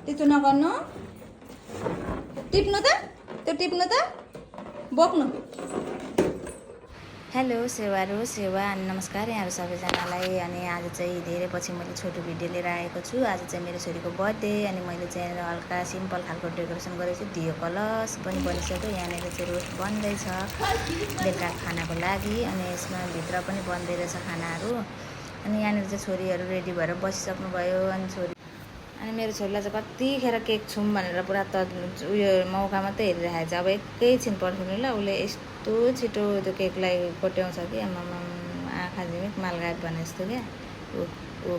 त्यस्तो नगर्नु टिप्नु त त्यो टिप्नु त बोक्नु हेलो सेवारो सेवा अनि नमस्कार यहाँहरू सबैजनालाई। अनि आज चाहिँ धेरै पछि मैले छोटो भिडियो लिएर आएको छु। आज चाहिँ मेरो छोरीको बर्थडे अनि मैले चाहिँ हल्का सिम्पल खालको डेकोरेसन गरेको छु। दियो कलश पनि बनिसक्यो। यहाँनिर चाहिँ रोस्ट बन्दैछ बेलुका खानाको लागि अनि यसमा भित्र पनि बन्दै रहेछ खानाहरू। अनि यहाँनिर चाहिँ छोरीहरू रेडी भएर बसिसक्नुभयो। अनि मेरो छोरीलाई चाहिँ कतिखेर केक छौँ भनेर पुरा त उयो मौका मात्रै हेरिरहेको छ। अब एकैछिन पर्खिनु ल, उसले यस्तो छिटो त्यो केकलाई कोट्याउँछ कि आमामा आँखा झिमिक मालगायत भने जस्तो क्या। ऊ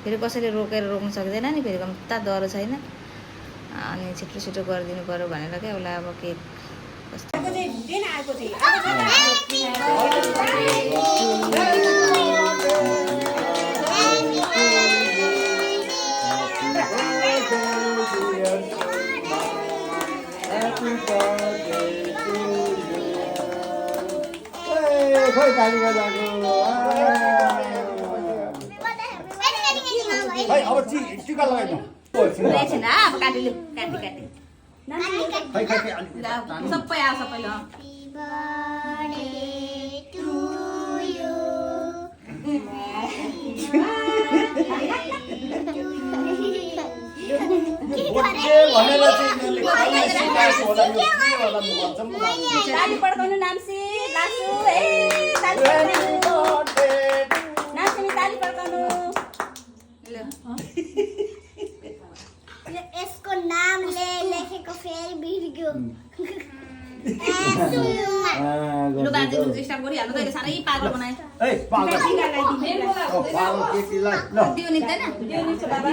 फेरि कसैले रोक्नु सक्दैन नि, फेरि कम्ता डह्रो छैन। अनि छिटो छिटो गरिदिनु पऱ्यो भनेर क्या उसलाई अब केक खोइ ताली बजाएको खै अब टिका लगाइदिउँ सबै आयो सबैले ताली पड्काउनु नाम्सी लासु ताली नाम्सी ताली पड्काउनु यसको नाम लेखेको फेरि बिर्ग्यो लु बाजे स्टार्ट गरिहाल्नु त साह्रै पागल बनाए ए पागल दियो नि छैन दियो नि छ बाबा